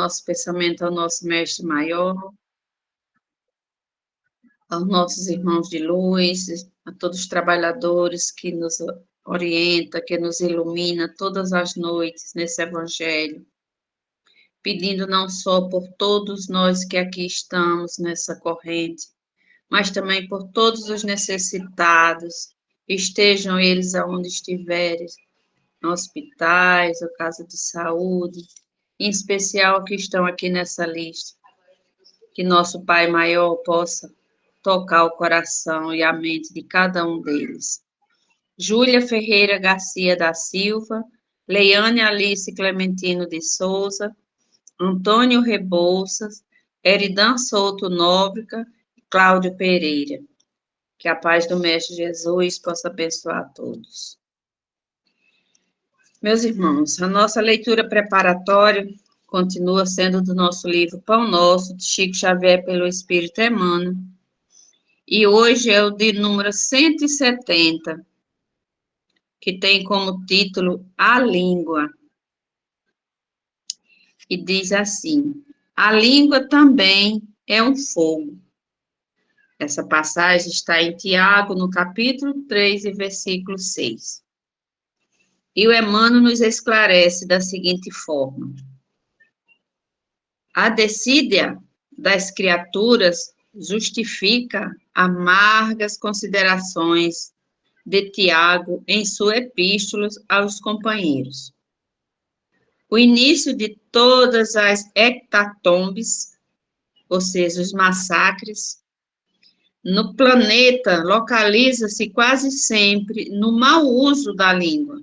Nosso pensamento ao nosso mestre maior, aos nossos irmãos de luz, a todos os trabalhadores que nos orienta, que nos ilumina todas as noites nesse evangelho, pedindo não só por todos nós que aqui estamos nessa corrente, mas também por todos os necessitados, estejam eles aonde estiverem, hospitais, ou casa de saúde, em especial que estão aqui nessa lista, que nosso Pai Maior possa tocar o coração e a mente de cada um deles. Júlia Ferreira Garcia da Silva, Leiane Alice Clementino de Souza, Antônio Rebouças, Eridan Souto Nóbrega e Cláudio Pereira. Que a paz do Mestre Jesus possa abençoar a todos. Meus irmãos, a nossa leitura preparatória continua sendo do nosso livro Pão Nosso, de Chico Xavier, pelo Espírito Emmanuel, e hoje é o de número 170, que tem como título A Língua, e diz assim: a língua também é um fogo. Essa passagem está em Tiago, no capítulo 3, e versículo 6. E o Emmanuel nos esclarece da seguinte forma: a desídia das criaturas justifica amargas considerações de Tiago em sua epístola aos companheiros. O início de todas as hecatombes, ou seja, os massacres, no planeta localiza-se quase sempre no mau uso da língua.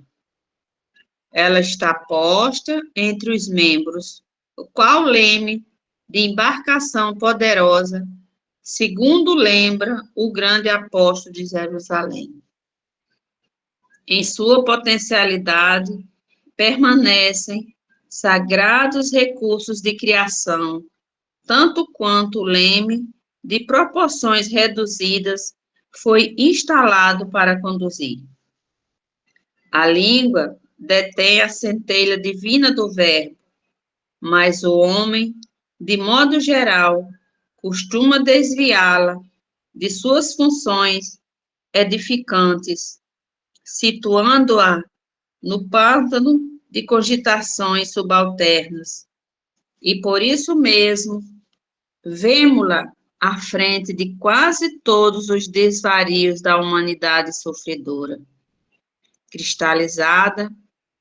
Ela está posta entre os membros, o qual leme de embarcação poderosa, segundo lembra o grande apóstolo de Jerusalém. Em sua potencialidade, permanecem sagrados recursos de criação, tanto quanto o leme, de proporções reduzidas, foi instalado para conduzir. A língua detém a centelha divina do verbo, mas o homem, de modo geral, costuma desviá-la de suas funções edificantes, situando-a no pântano de cogitações subalternas, e por isso mesmo vemo-la à frente de quase todos os desvarios da humanidade sofredora, cristalizada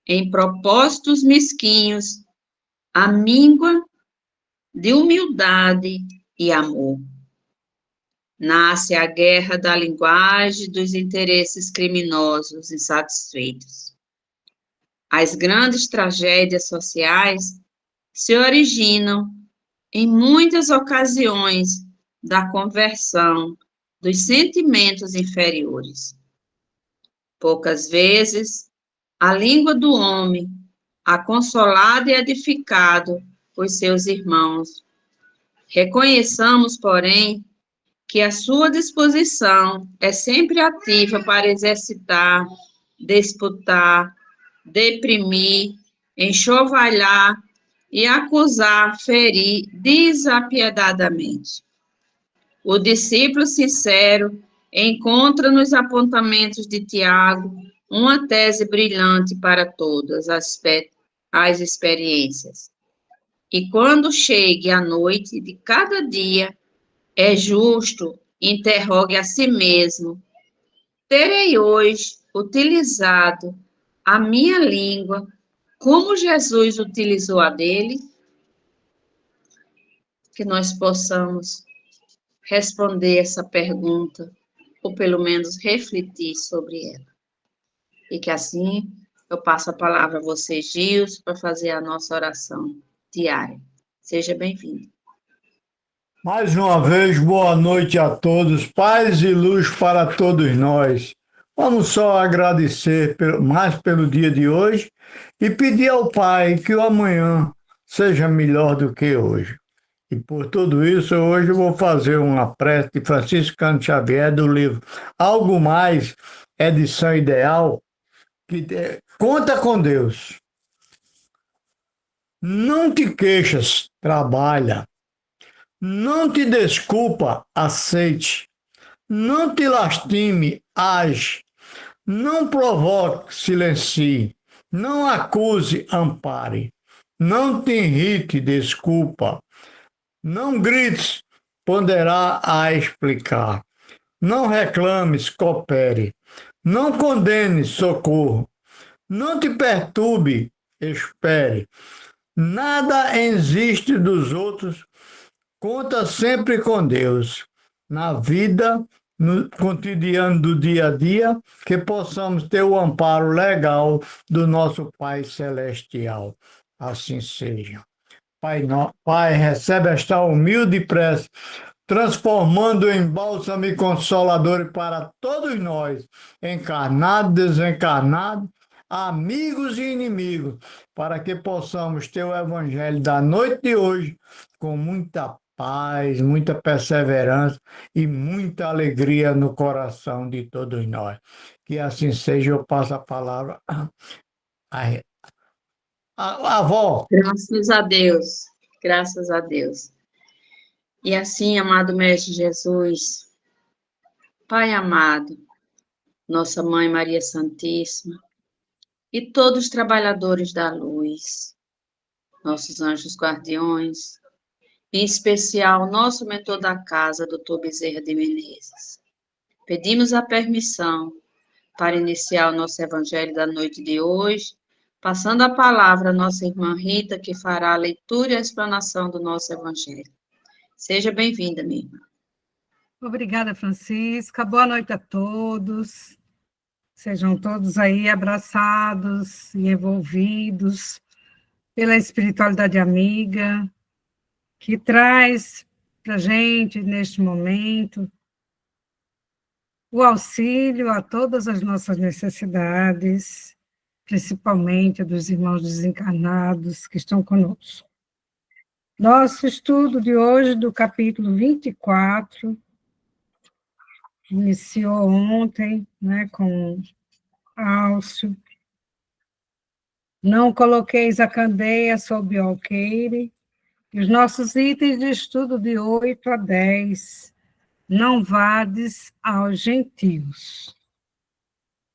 em propósitos mesquinhos, a míngua de humildade e amor. Nasce a guerra da linguagem dos interesses criminosos insatisfeitos. As grandes tragédias sociais se originam, em muitas ocasiões, da conversão dos sentimentos inferiores. Poucas vezes, a língua do homem, aconsolado e edificado por seus irmãos. Reconheçamos, porém, que a sua disposição é sempre ativa para exercitar, disputar, deprimir, enxovalhar e acusar, ferir desapiedadamente. O discípulo sincero encontra nos apontamentos de Tiago uma tese brilhante para todas as experiências. E quando chegue a noite de cada dia, é justo interrogue a si mesmo: terei hoje utilizado a minha língua como Jesus utilizou a dele? Que nós possamos responder essa pergunta, ou pelo menos refletir sobre ela. E que assim eu passo a palavra a você, Gils, para fazer a nossa oração diária. Seja bem-vindo. Mais uma vez, boa noite a todos, paz e luz para todos nós. Vamos só agradecer mais pelo dia de hoje e pedir ao Pai que o amanhã seja melhor do que hoje. E por tudo isso, hoje eu vou fazer uma prece de Francisco Cândido Xavier do livro Algo Mais, edição ideal, que conta com Deus. Não te queixas, trabalha. Não te desculpa, aceite. Não te lastime, age. Não provoque, silencie. Não acuse, ampare. Não te irrite, desculpa. Não grites, ponderar a explicar. Não reclames, coopere. Não condenes, socorro. Não te perturbe, espere. Nada existe dos outros, conta sempre com Deus. Na vida, no cotidiano do dia a dia, que possamos ter o amparo legal do nosso Pai Celestial. Assim seja. Pai, Pai, recebe esta humilde prece, transformando em bálsamo e consolador para todos nós, encarnados, desencarnados, amigos e inimigos, para que possamos ter o Evangelho da noite de hoje com muita paz, muita perseverança e muita alegria no coração de todos nós. Que assim seja, eu passo a palavra à avó. Graças a Deus, graças a Deus. E assim, amado Mestre Jesus, Pai amado, nossa Mãe Maria Santíssima, e todos os trabalhadores da luz, nossos anjos guardiões, em especial nosso mentor da casa, Dr. Bezerra de Menezes. Pedimos a permissão para iniciar o nosso evangelho da noite de hoje, passando a palavra à nossa irmã Rita, que fará a leitura e a explanação do nosso evangelho. Seja bem-vinda, minha irmã. Obrigada, Francisca. Boa noite a todos. Sejam todos aí abraçados e envolvidos pela espiritualidade amiga, que traz para a gente, neste momento, o auxílio a todas as nossas necessidades, principalmente a dos irmãos desencarnados que estão conosco. Nosso estudo de hoje, do capítulo 24, iniciou ontem, né, com Álcio. Não coloqueis a candeia sob o alqueire. E os nossos itens de estudo de 8 a 10. Não vades aos gentios.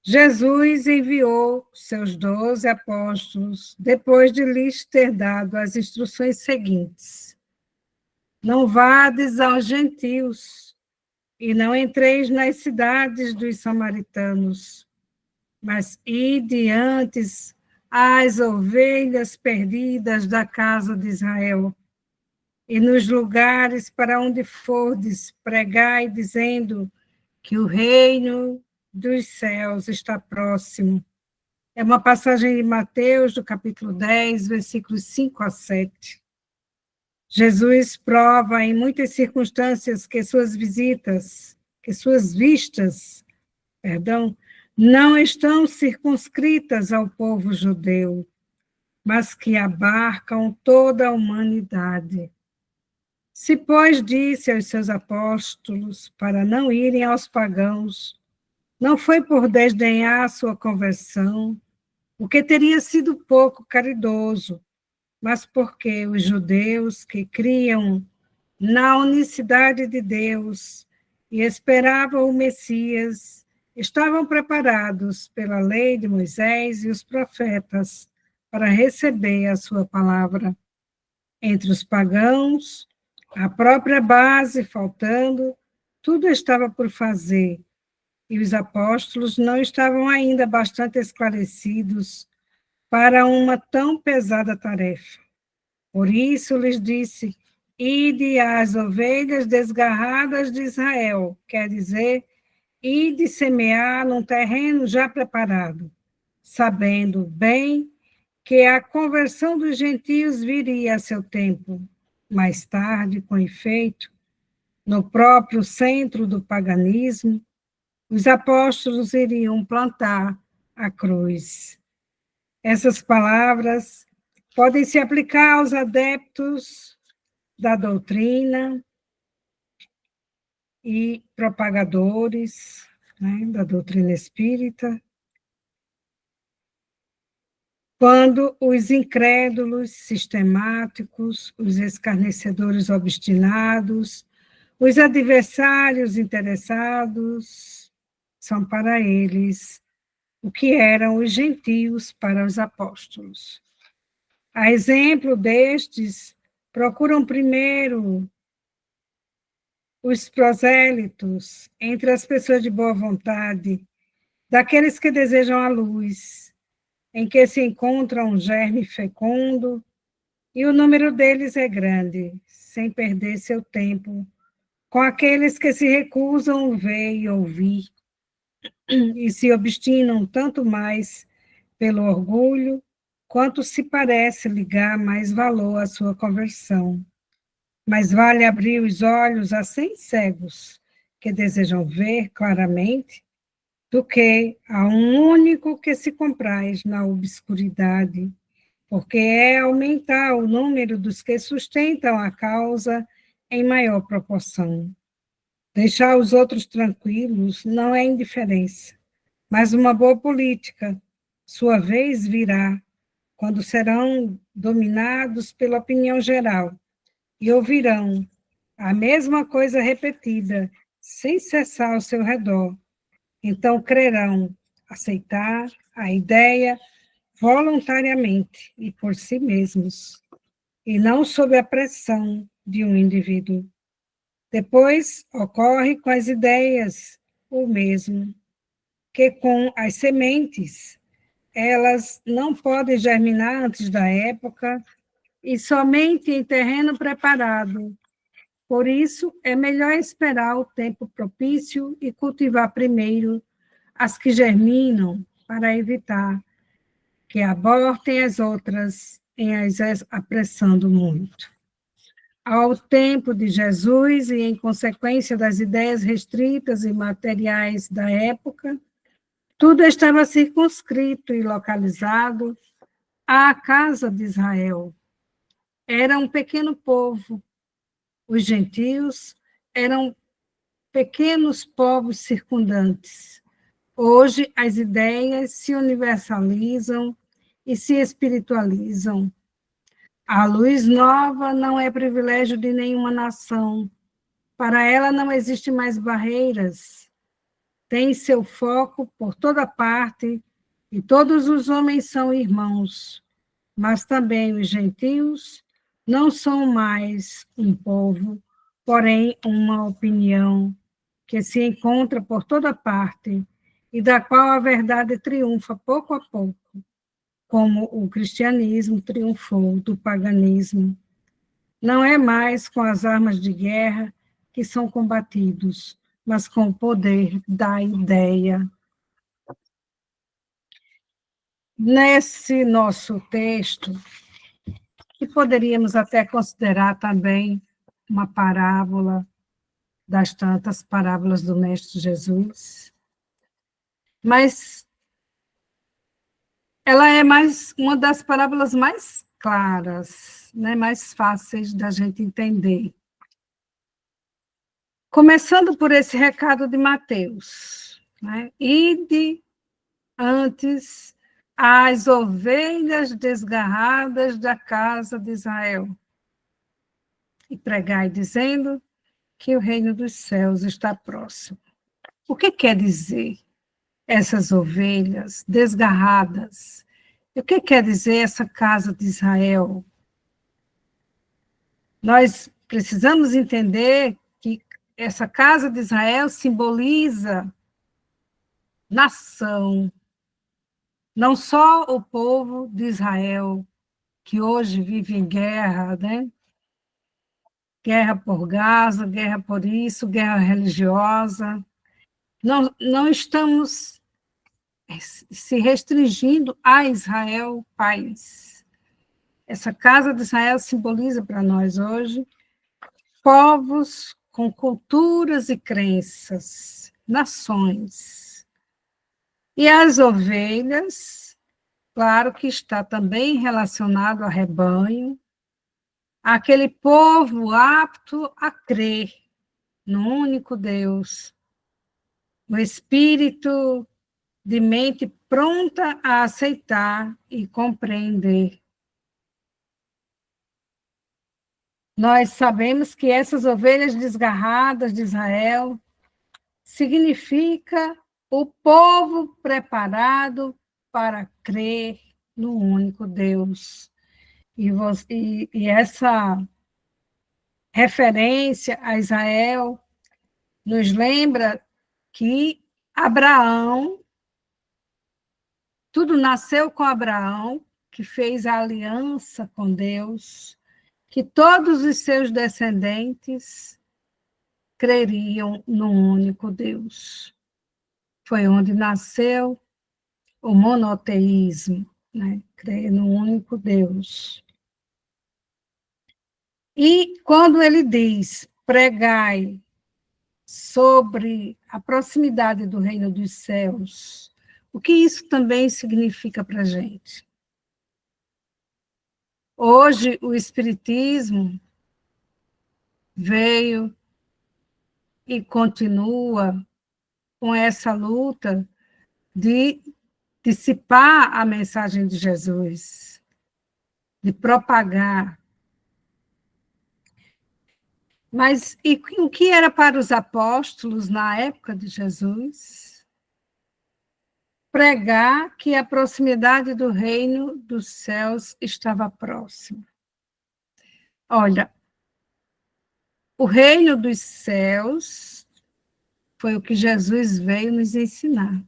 Jesus enviou seus 12 apóstolos, depois de lhes ter dado as instruções seguintes: não vades aos gentios, e não entreis nas cidades dos samaritanos, mas ide antes às ovelhas perdidas da casa de Israel. E nos lugares para onde fordes, pregai, dizendo que o reino dos céus está próximo. É uma passagem de Mateus, do capítulo 10, versículos 5 a 7. Jesus prova em muitas circunstâncias que suas vistas, não estão circunscritas ao povo judeu, mas que abarcam toda a humanidade. Se, pois, disse aos seus apóstolos para não irem aos pagãos, não foi por desdenhar sua conversão, o que teria sido pouco caridoso, mas porque os judeus que criam na unicidade de Deus e esperavam o Messias, estavam preparados pela lei de Moisés e os profetas para receber a sua palavra. Entre os pagãos, a própria base faltando, tudo estava por fazer, e os apóstolos não estavam ainda bastante esclarecidos para uma tão pesada tarefa. Por isso lhes disse: ide às ovelhas desgarradas de Israel, quer dizer, ide semear num terreno já preparado, sabendo bem que a conversão dos gentios viria a seu tempo. Mais tarde, com efeito, no próprio centro do paganismo, os apóstolos iriam plantar a cruz. Essas palavras podem se aplicar aos adeptos da doutrina e propagadores, né, da doutrina espírita, quando os incrédulos sistemáticos, os escarnecedores obstinados, os adversários interessados, são para eles o que eram os gentios para os apóstolos. A exemplo destes, procuram primeiro os prosélitos entre as pessoas de boa vontade, daqueles que desejam a luz, em que se encontra um germe fecundo, e o número deles é grande, sem perder seu tempo, com aqueles que se recusam ver e ouvir, e se obstinam tanto mais pelo orgulho, quanto se parece ligar mais valor à sua conversão. Mas vale abrir os olhos a 100 cegos que desejam ver claramente, do que a um único que se compraz na obscuridade, porque é aumentar o número dos que sustentam a causa em maior proporção. Deixar os outros tranquilos não é indiferença, mas uma boa política. Sua vez virá, quando serão dominados pela opinião geral e ouvirão a mesma coisa repetida, sem cessar ao seu redor. Então crerão, aceitar a ideia voluntariamente e por si mesmos, e não sob a pressão de um indivíduo. Depois ocorre com as ideias o mesmo, que com as sementes, elas não podem germinar antes da época e somente em terreno preparado. Por isso, é melhor esperar o tempo propício e cultivar primeiro as que germinam, para evitar que abortem as outras em as apressando muito. Ao tempo de Jesus e em consequência das ideias restritas e materiais da época, tudo estava circunscrito e localizado à casa de Israel. Era um pequeno povo. Os gentios eram pequenos povos circundantes. Hoje, as ideias se universalizam e se espiritualizam. A luz nova não é privilégio de nenhuma nação. Para ela não existem mais barreiras. Tem seu foco por toda parte e todos os homens são irmãos. Mas também os gentios não são mais um povo, porém uma opinião que se encontra por toda parte e da qual a verdade triunfa pouco a pouco, como o cristianismo triunfou do paganismo. Não é mais com as armas de guerra que são combatidos, mas com o poder da ideia. Nesse nosso texto, que poderíamos até considerar também uma parábola das tantas parábolas do Mestre Jesus, mas ela é mais uma das parábolas mais claras, né, mais fáceis da gente entender. Começando por esse recado de Mateus, né? Ide antes as ovelhas desgarradas da casa de Israel e pregai dizendo que o reino dos céus está próximo. O que quer dizer essas ovelhas desgarradas? O que quer dizer essa casa de Israel? Nós precisamos entender que essa casa de Israel simboliza nação, não só o povo de Israel, que hoje vive em guerra, né? Guerra por Gaza, guerra por isso, guerra religiosa. Não estamos se restringindo a Israel, país. Essa casa de Israel simboliza para nós hoje povos com culturas e crenças, nações. E as ovelhas, claro que está também relacionado ao rebanho, aquele povo apto a crer no único Deus, no espírito de mente pronta a aceitar e compreender. Nós sabemos que essas ovelhas desgarradas de Israel significa o povo preparado para crer no único Deus. E essa referência a Israel nos lembra que Abraão, tudo nasceu com Abraão, que fez a aliança com Deus, que todos os seus descendentes creriam no único Deus. Foi onde nasceu o monoteísmo, né? Crer no único Deus. E quando ele diz, pregai sobre a proximidade do reino dos céus, o que isso também significa para a gente? Hoje, o Espiritismo veio e continua com essa luta de dissipar a mensagem de Jesus, de propagar. Mas e o que era para os apóstolos na época de Jesus? Pregar que a proximidade do reino dos céus estava próxima. Olha, o reino dos céus foi o que Jesus veio nos ensinar.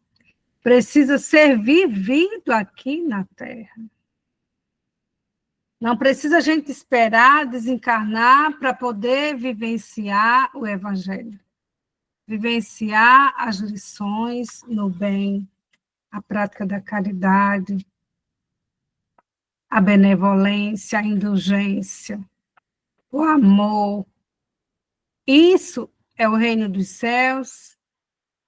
Precisa ser vivido aqui na Terra. Não precisa a gente esperar desencarnar para poder vivenciar o Evangelho. Vivenciar as lições no bem, a prática da caridade, a benevolência, a indulgência, o amor. Isso é o reino dos céus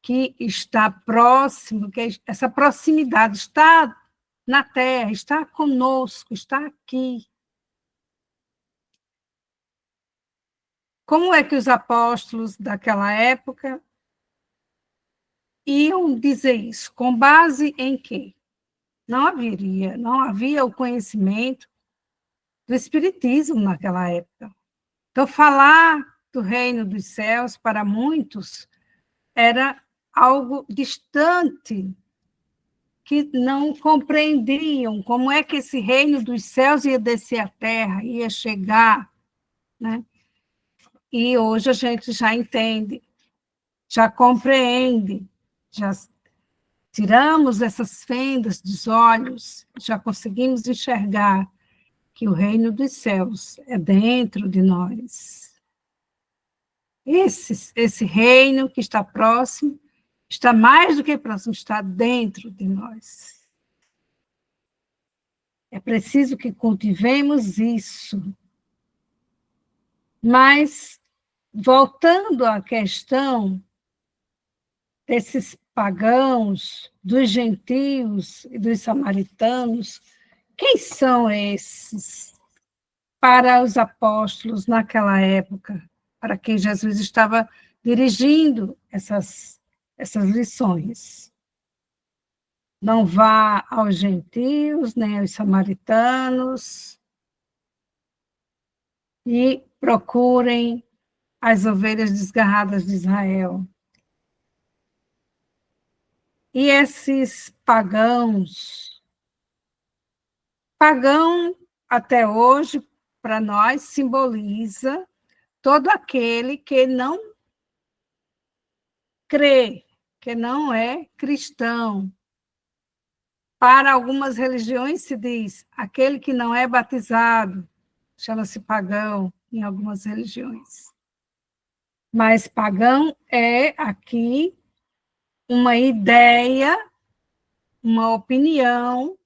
que está próximo, que essa proximidade está na Terra, está conosco, está aqui. Como é que os apóstolos daquela época iam dizer isso? Com base em quê? Não havia o conhecimento do Espiritismo naquela época. Então, falar do reino dos céus, para muitos, era algo distante, que não compreendiam como é que esse reino dos céus ia descer à terra, ia chegar, né? E hoje a gente já entende, já compreende, já tiramos essas fendas dos olhos, já conseguimos enxergar que o reino dos céus é dentro de nós. Esse reino que está próximo, está mais do que próximo, está dentro de nós. É preciso que cultivemos isso. Mas, voltando à questão desses pagãos, dos gentios e dos samaritanos, quem são esses para os apóstolos naquela época, para quem Jesus estava dirigindo essas lições? Não vá aos gentios, nem aos samaritanos, e procurem as ovelhas desgarradas de Israel. E esses pagãos, pagão até hoje, para nós, simboliza todo aquele que não crê, que não é cristão. Para algumas religiões se diz, aquele que não é batizado, chama-se pagão em algumas religiões. Mas pagão é aqui uma ideia, uma opinião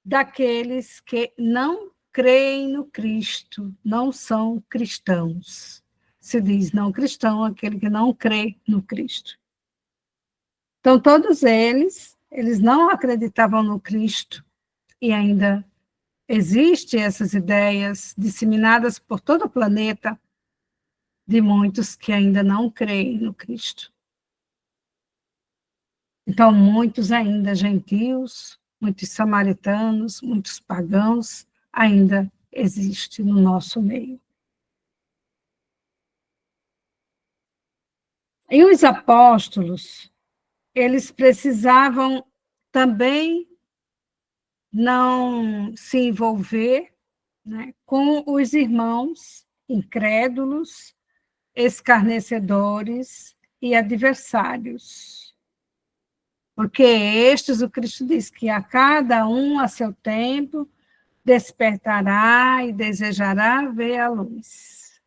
daqueles que não creem no Cristo, não são cristãos. Se diz não cristão aquele que não crê no Cristo. Então, todos eles não acreditavam no Cristo, e ainda existem essas ideias disseminadas por todo o planeta, de muitos que ainda não creem no Cristo. Então, muitos ainda gentios, muitos samaritanos, muitos pagãos ainda existem no nosso meio. E os apóstolos, eles precisavam também não se envolver, né, com os irmãos incrédulos, escarnecedores e adversários. Porque estes, o Cristo diz que a cada um a seu tempo despertará e desejará ver a luz.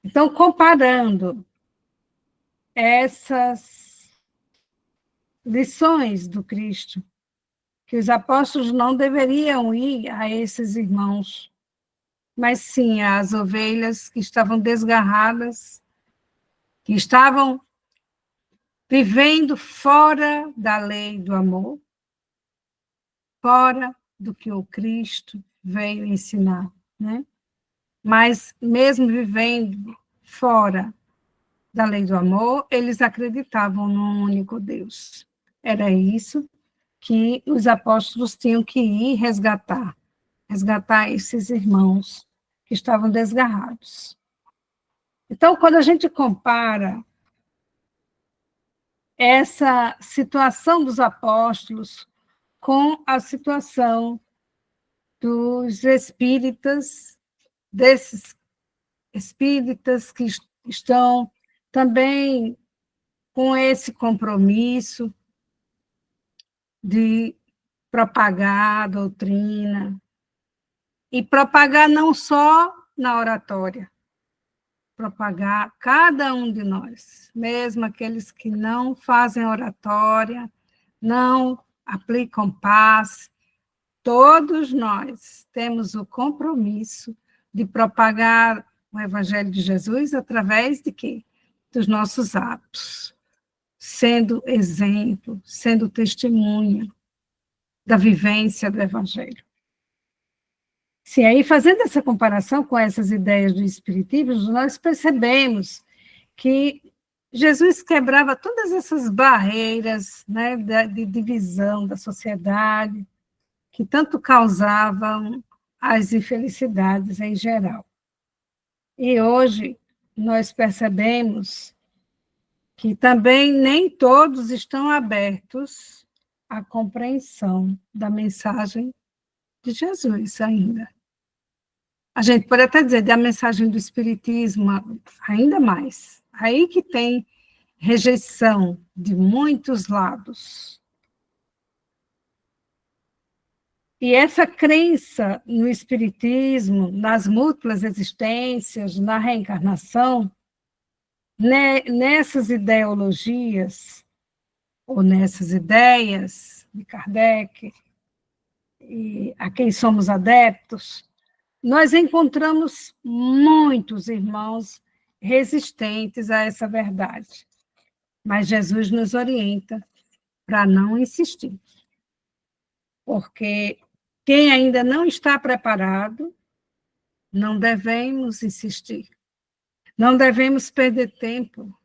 Então, comparando essas lições do Cristo, que os apóstolos não deveriam ir a esses irmãos, mas sim às ovelhas que estavam desgarradas, que estavam vivendo fora da lei do amor, fora do que o Cristo veio ensinar, né? Mas mesmo vivendo fora da lei do amor, eles acreditavam num único Deus. Era isso que os apóstolos tinham que ir resgatar esses irmãos que estavam desgarrados. Então, quando a gente compara essa situação dos apóstolos com a situação dos espíritas, desses espíritas que estão também com esse compromisso de propagar a doutrina, e propagar não só na oratória, propagar cada um de nós, mesmo aqueles que não fazem oratória, não aplicam paz, todos nós temos o compromisso de propagar o Evangelho de Jesus através de quê? Dos nossos atos, sendo exemplo, sendo testemunha da vivência do Evangelho. Sim, aí fazendo essa comparação com essas ideias do Espiritismo, nós percebemos que Jesus quebrava todas essas barreiras, né, de divisão da sociedade, que tanto causavam as infelicidades em geral. E hoje nós percebemos que também nem todos estão abertos à compreensão da mensagem de Jesus ainda. A gente pode até dizer da mensagem do Espiritismo ainda mais. Aí que tem rejeição de muitos lados. E essa crença no Espiritismo, nas múltiplas existências, na reencarnação, nessas ideologias, ou nessas ideias de Kardec, e a quem somos adeptos, nós encontramos muitos irmãos resistentes a essa verdade. Mas Jesus nos orienta para não insistir. Porque quem ainda não está preparado, não devemos insistir. Não devemos perder tempo.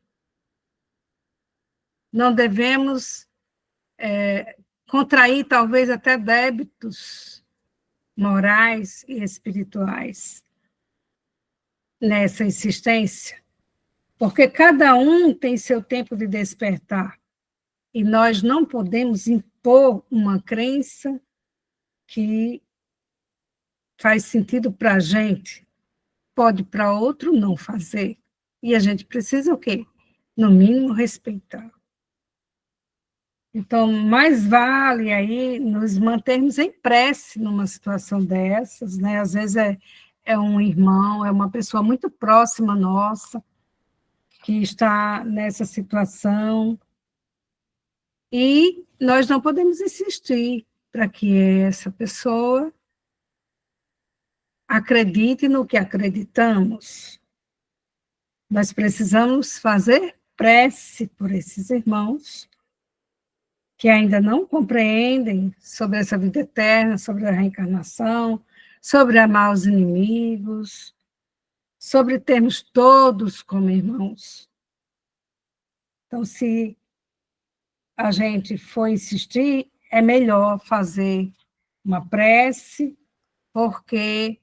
Não devemos contrair, talvez, até débitos morais e espirituais nessa insistência, porque cada um tem seu tempo de despertar, e nós não podemos impor uma crença que faz sentido para a gente, pode para outro não fazer, e a gente precisa o quê? No mínimo, respeitar. Então, mais vale aí nos mantermos em prece numa situação dessas, né? Às vezes é um irmão, é uma pessoa muito próxima nossa que está nessa situação, e nós não podemos insistir para que essa pessoa acredite no que acreditamos. Nós precisamos fazer prece por esses irmãos que ainda não compreendem sobre essa vida eterna, sobre a reencarnação, sobre amar os inimigos, sobre termos todos como irmãos. Então, se a gente for insistir, é melhor fazer uma prece, porque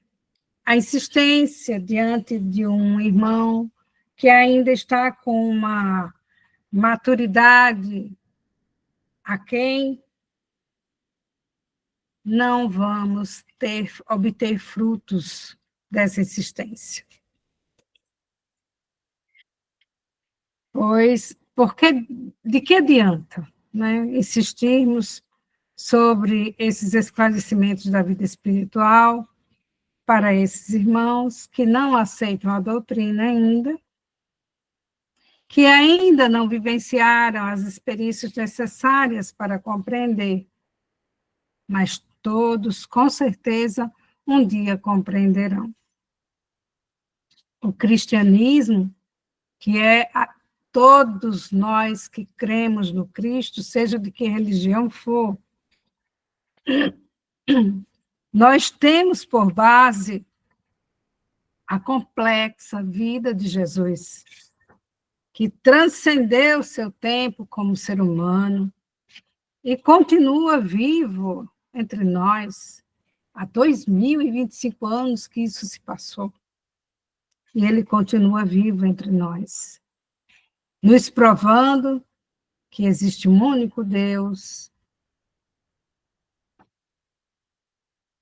a insistência diante de um irmão que ainda está com uma maturidade aquém, não vamos obter frutos dessa insistência. Pois, de que adianta, né, insistirmos sobre esses esclarecimentos da vida espiritual para esses irmãos que não aceitam a doutrina ainda, que ainda não vivenciaram as experiências necessárias para compreender, mas todos, com certeza, um dia compreenderão. O cristianismo, que é todos nós que cremos no Cristo, seja de que religião for, nós temos por base a complexa vida de Jesus, que transcendeu seu tempo como ser humano e continua vivo entre nós. Há 2025 anos que isso se passou. E ele continua vivo entre nós, nos provando que existe um único Deus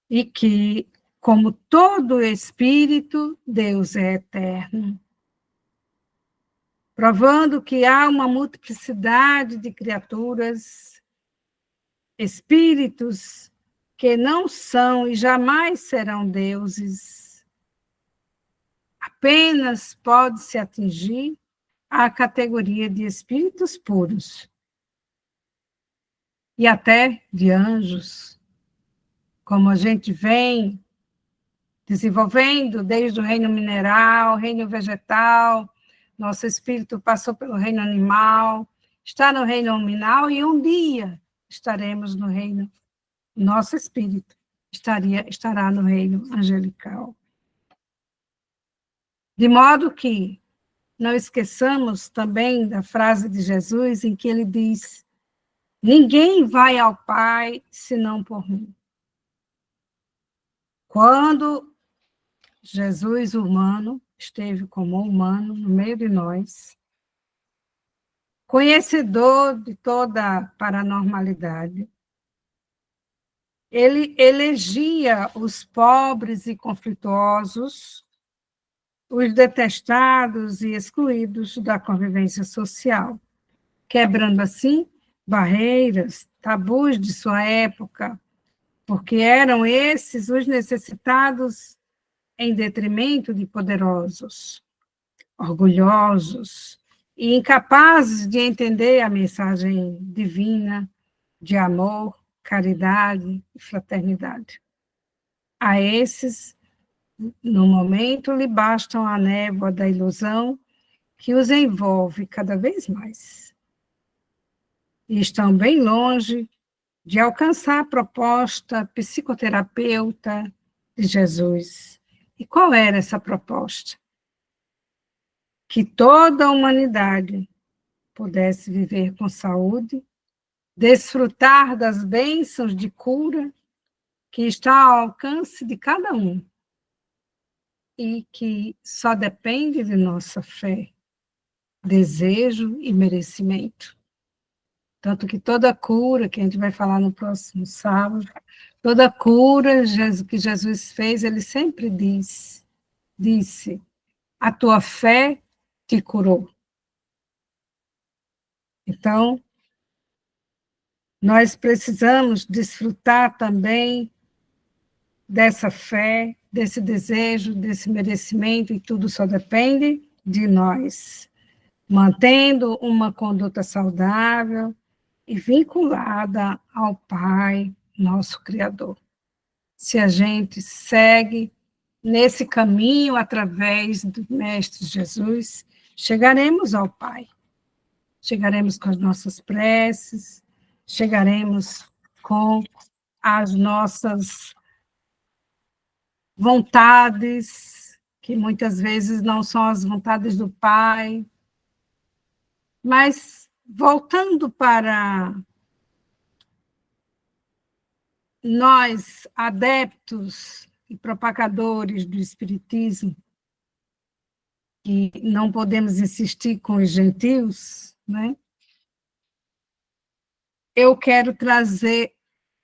e que, como todo espírito, Deus é eterno. Provando que há uma multiplicidade de criaturas, espíritos que não são e jamais serão deuses. Apenas pode-se atingir a categoria de espíritos puros e até de anjos, como a gente vem desenvolvendo desde o reino mineral, reino vegetal, nosso espírito passou pelo reino animal, está no reino nominal e um dia estaremos no reino, nosso espírito estará no reino angelical. De modo que não esqueçamos também da frase de Jesus em que ele diz: ninguém vai ao Pai senão por mim. Quando Jesus humano esteve como humano no meio de nós, conhecedor de toda a paranormalidade, ele elegia os pobres e conflituosos, os detestados e excluídos da convivência social, quebrando assim barreiras, tabus de sua época, porque eram esses os necessitados em detrimento de poderosos, orgulhosos e incapazes de entender a mensagem divina de amor, caridade e fraternidade. A esses, no momento, lhe bastam a névoa da ilusão que os envolve cada vez mais. E estão bem longe de alcançar a proposta psicoterapeuta de Jesus. E qual era essa proposta? Que toda a humanidade pudesse viver com saúde, desfrutar das bênçãos de cura que está ao alcance de cada um e que só depende de nossa fé, desejo e merecimento. Tanto que toda cura, que a gente vai falar no próximo sábado, toda cura que Jesus fez, ele sempre disse, a tua fé te curou. Então, nós precisamos desfrutar também dessa fé, desse desejo, desse merecimento, e tudo só depende de nós, mantendo uma conduta saudável e vinculada ao Pai, nosso Criador. Se a gente segue nesse caminho através do Mestre Jesus, chegaremos ao Pai. Chegaremos com as nossas preces, chegaremos com as nossas vontades, que muitas vezes não são as vontades do Pai, Mas, voltando para nós, adeptos e propagadores do Espiritismo, que não podemos insistir com os gentios, né? Eu quero trazer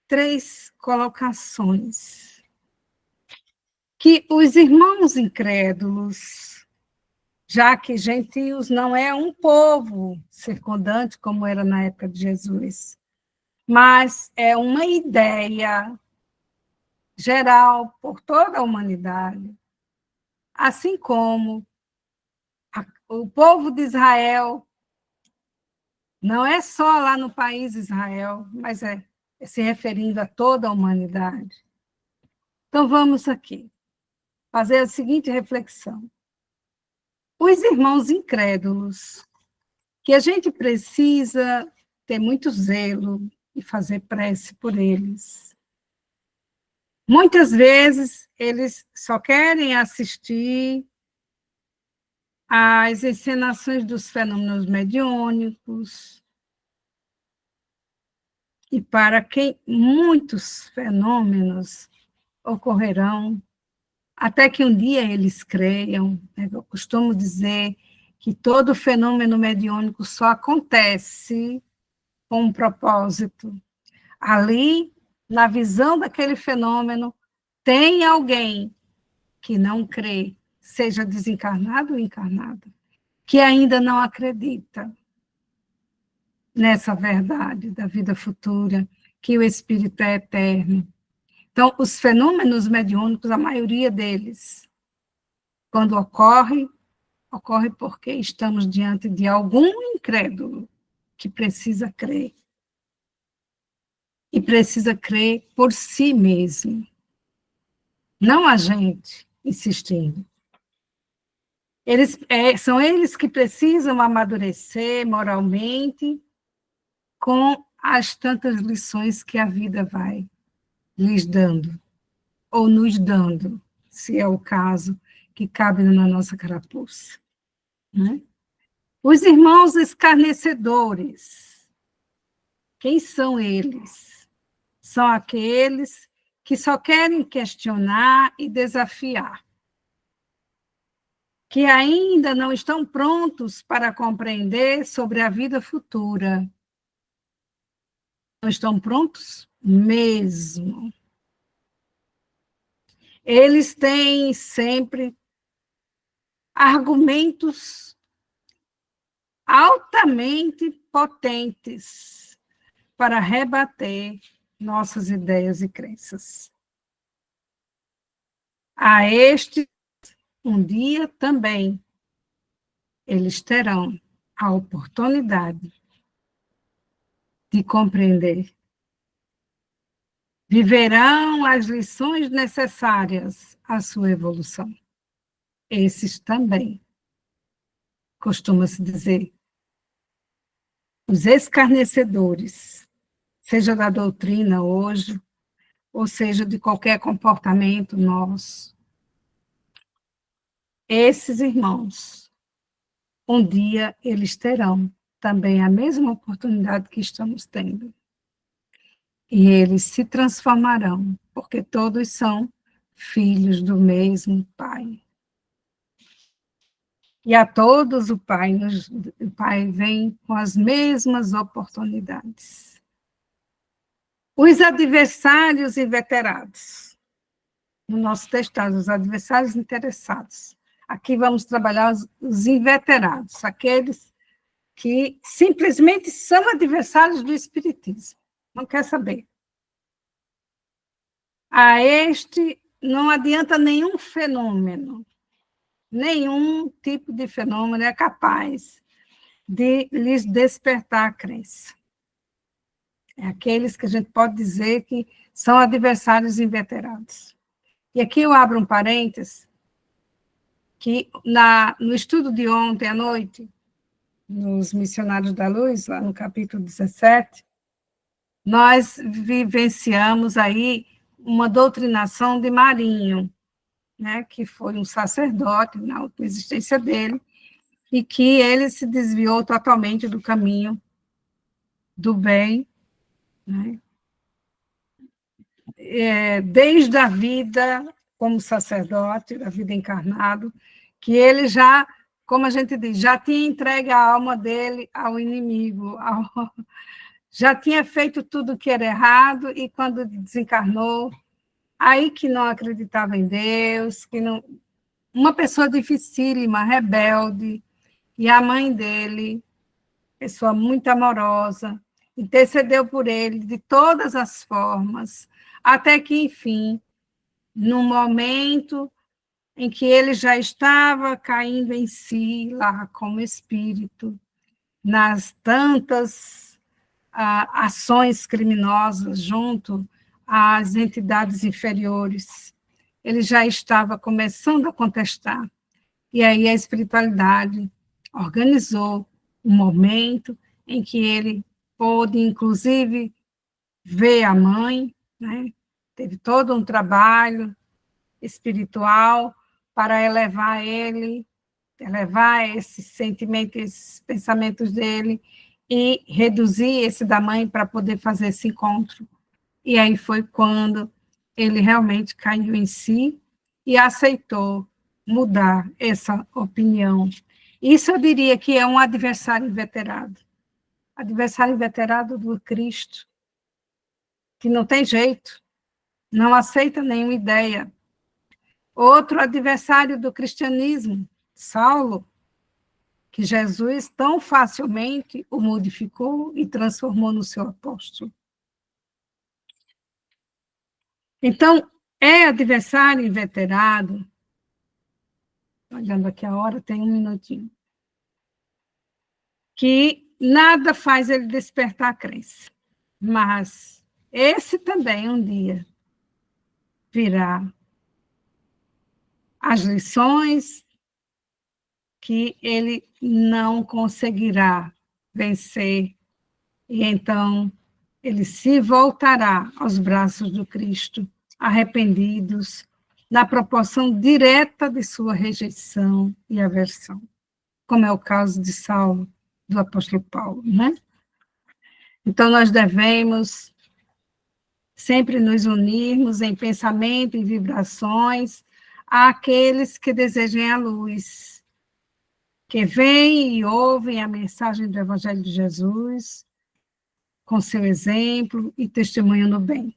3 colocações. Que os irmãos incrédulos, já que gentios não é um povo circundante, como era na época de Jesus, mas é uma ideia geral por toda a humanidade, assim como o povo de Israel, não é só lá no país Israel, mas é se referindo a toda a humanidade. Então, vamos aqui fazer a seguinte reflexão. Os irmãos incrédulos, que a gente precisa ter muito zelo e fazer prece por eles. Muitas vezes, eles só querem assistir às encenações dos fenômenos mediúnicos, e para quem muitos fenômenos ocorrerão, até que um dia eles creiam. Né? Eu costumo dizer que todo fenômeno mediúnico só acontece com um propósito. Ali, na visão daquele fenômeno, tem alguém que não crê, seja desencarnado ou encarnado, que ainda não acredita nessa verdade da vida futura, que o espírito é eterno. Então, os fenômenos mediúnicos, a maioria deles, quando ocorre porque estamos diante de algum incrédulo que precisa crer. E precisa crer por si mesmo. Não a gente insistindo. São eles que precisam amadurecer moralmente com as tantas lições que a vida vai lhes dando, ou nos dando, se é o caso, que cabe na nossa carapuça. Né? Os irmãos escarnecedores, quem são eles? São aqueles que só querem questionar e desafiar, que ainda não estão prontos para compreender sobre a vida futura. Não estão prontos mesmo. Eles têm sempre argumentos altamente potentes para rebater nossas ideias e crenças. A este, um dia também, eles terão a oportunidade de compreender. Viverão as lições necessárias à sua evolução. Esses também, costuma-se dizer, os escarnecedores, seja da doutrina hoje, ou seja de qualquer comportamento nosso. Esses irmãos, um dia eles terão também a mesma oportunidade que estamos tendo. E eles se transformarão, porque todos são filhos do mesmo Pai. E a todos o Pai vem com as mesmas oportunidades. Os adversários inveterados. No nosso texto, os adversários interessados. Aqui vamos trabalhar os inveterados, aqueles que simplesmente são adversários do Espiritismo. Não quer saber. A este não adianta nenhum fenômeno, nenhum tipo de fenômeno é capaz de lhes despertar a crença. É aqueles que a gente pode dizer que são adversários inveterados. E aqui eu abro um parênteses, que no estudo de ontem à noite, nos Missionários da Luz, lá no capítulo 17, nós vivenciamos aí uma doutrinação de Marinho, né, que foi um sacerdote na última existência dele, e que ele se desviou totalmente do caminho do bem, né? Desde a vida como sacerdote, a vida encarnado, que ele já, como a gente diz, já tinha entregue a alma dele ao inimigo, já tinha feito tudo que era errado, e quando desencarnou, aí que não acreditava em Deus, que não, uma pessoa dificílima, rebelde, e a mãe dele, pessoa muito amorosa, intercedeu por ele de todas as formas, até que, enfim, no momento em que ele já estava caindo em si, lá como espírito, nas tantas ações criminosas junto às entidades inferiores, ele já estava começando a contestar. E aí a espiritualidade organizou um momento em que ele pôde, inclusive, ver a mãe, né? Teve todo um trabalho espiritual para elevar ele, elevar esses sentimentos, esses pensamentos dele, e reduzir esse da mãe para poder fazer esse encontro. E aí foi quando ele realmente caiu em si e aceitou mudar essa opinião. Isso eu diria que é um adversário inveterado. Adversário inveterado do Cristo, que não tem jeito, não aceita nenhuma ideia. Outro adversário do cristianismo, Saulo, que Jesus tão facilmente o modificou e transformou no seu apóstolo. Então, é adversário inveterado, olhando aqui a hora, tem um minutinho, que nada faz ele despertar a crença, mas esse também um dia virá as lições que ele não conseguirá vencer, e então ele se voltará aos braços do Cristo, arrependidos, na proporção direta de sua rejeição e aversão, como é o caso de Saulo, do apóstolo Paulo, né? Então, nós devemos sempre nos unirmos em pensamento e vibrações àqueles que desejem a luz, que veem e ouvem a mensagem do Evangelho de Jesus, com seu exemplo e testemunho no bem.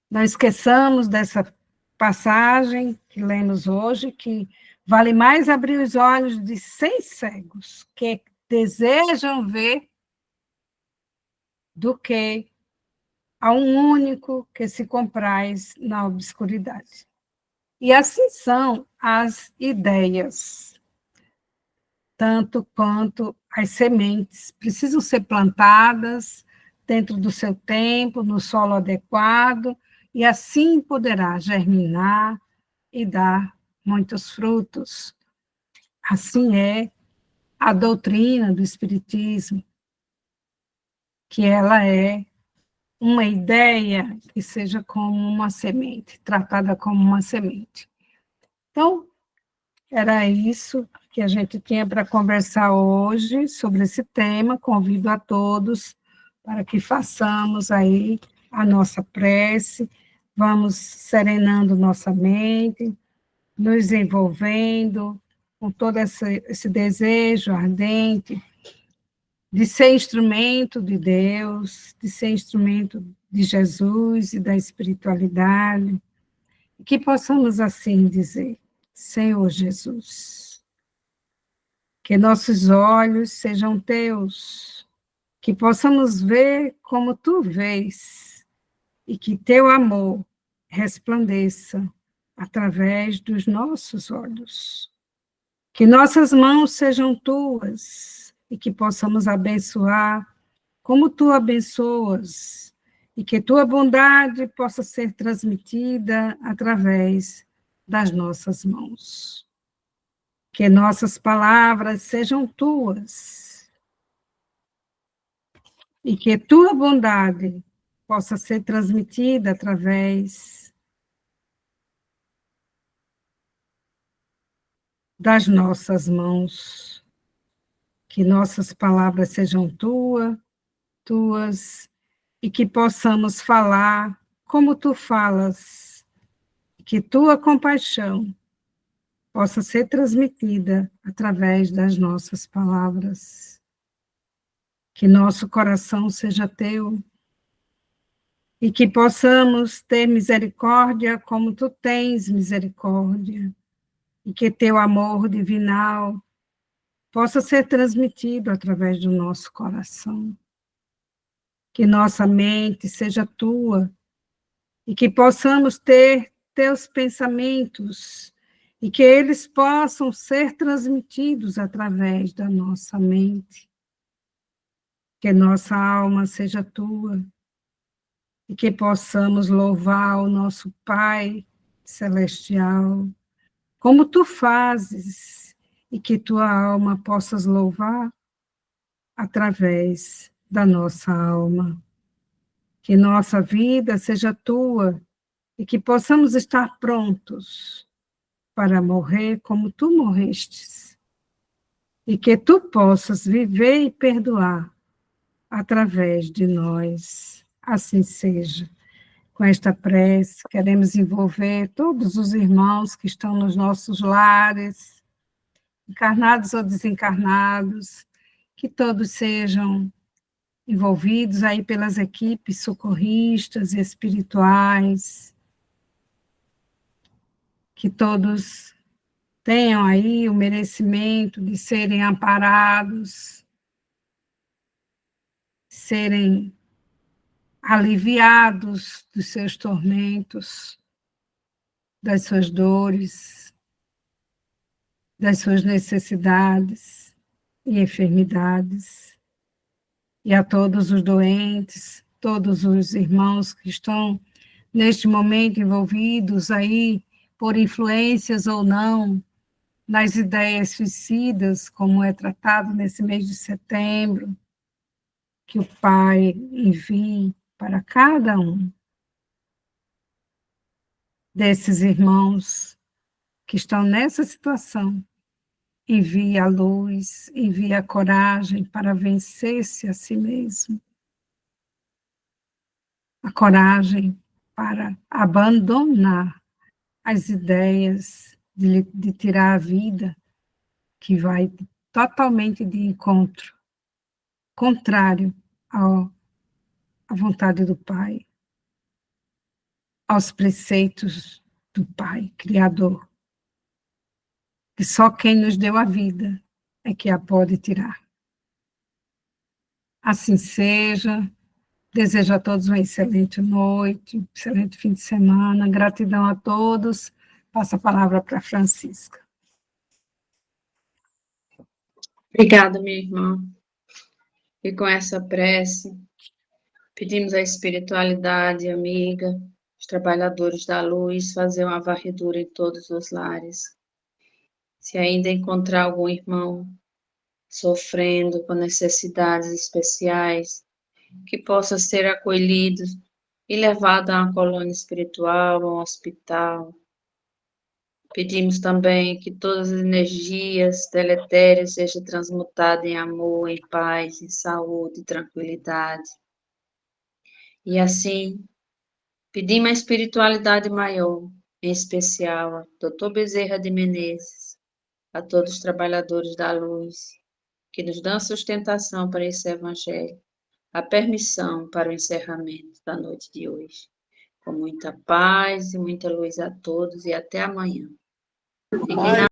Não esqueçamos dessa passagem que lemos hoje, que vale mais abrir os olhos de 100 cegos que desejam ver do que a um único que se compraz na obscuridade. E assim são as ideias, tanto quanto as sementes, precisam ser plantadas dentro do seu tempo, no solo adequado, e assim poderá germinar e dar muitos frutos. Assim é a doutrina do Espiritismo, que ela é uma ideia que seja como uma semente, tratada como uma semente. Então, era isso que a gente tinha para conversar hoje sobre esse tema. Convido a todos para que façamos aí a nossa prece, vamos serenando nossa mente, nos envolvendo com todo esse desejo ardente de ser instrumento de Deus, de ser instrumento de Jesus e da espiritualidade, e que possamos assim dizer: Senhor Jesus, que nossos olhos sejam teus, que possamos ver como tu vês, e que teu amor resplandeça através dos nossos olhos. Que nossas mãos sejam tuas, e que possamos abençoar como tu abençoas, e que tua bondade possa ser transmitida através das nossas mãos. Que nossas palavras sejam tuas, e que tua bondade possa ser transmitida através das nossas mãos. Que nossas palavras sejam tuas, e que possamos falar como tu falas, que tua compaixão possa ser transmitida através das nossas palavras. Que nosso coração seja teu, e que possamos ter misericórdia como tu tens misericórdia, e que teu amor divinal possa ser transmitido através do nosso coração. Que nossa mente seja tua, e que possamos ter teus pensamentos, e que eles possam ser transmitidos através da nossa mente. Que nossa alma seja tua, e que possamos louvar o nosso Pai Celestial, como tu fazes, e que tua alma possas louvar através da nossa alma. Que nossa vida seja tua, e que possamos estar prontos para morrer como tu morrestes, e que tu possas viver e perdoar através de nós. Assim seja. Com esta prece, queremos envolver todos os irmãos que estão nos nossos lares, encarnados ou desencarnados, que todos sejam envolvidos aí pelas equipes socorristas e espirituais, que todos tenham aí o merecimento de serem amparados, serem aliviados dos seus tormentos, das suas dores, das suas necessidades e enfermidades. E a todos os doentes, todos os irmãos que estão neste momento envolvidos aí por influências ou não nas ideias suicidas, como é tratado nesse mês de setembro, que o Pai envie para cada um desses irmãos que estão nessa situação, envie a luz, envie a coragem para vencer-se a si mesmo, a coragem para abandonar as ideias de tirar a vida, que vai totalmente de encontro, contrário à vontade do Pai, aos preceitos do Pai, Criador, que só quem nos deu a vida é que a pode tirar. Assim seja. Desejo a todos uma excelente noite, um excelente fim de semana. Gratidão a todos. Passo a palavra para a Francisca. Obrigada, minha irmã. E com essa prece, pedimos à espiritualidade amiga, os trabalhadores da luz, fazer uma varredura em todos os lares. Se ainda encontrar algum irmão sofrendo com necessidades especiais, que possa ser acolhido e levado a uma colônia espiritual, a um hospital. Pedimos também que todas as energias deletérias sejam transmutadas em amor, em paz, em saúde, em tranquilidade. E assim, pedimos a espiritualidade maior, em especial a Dr. Bezerra de Menezes, a todos os trabalhadores da luz, que nos dão sustentação para esse evangelho, a permissão para o encerramento da noite de hoje. Com muita paz e muita luz a todos e até amanhã. Fiquem na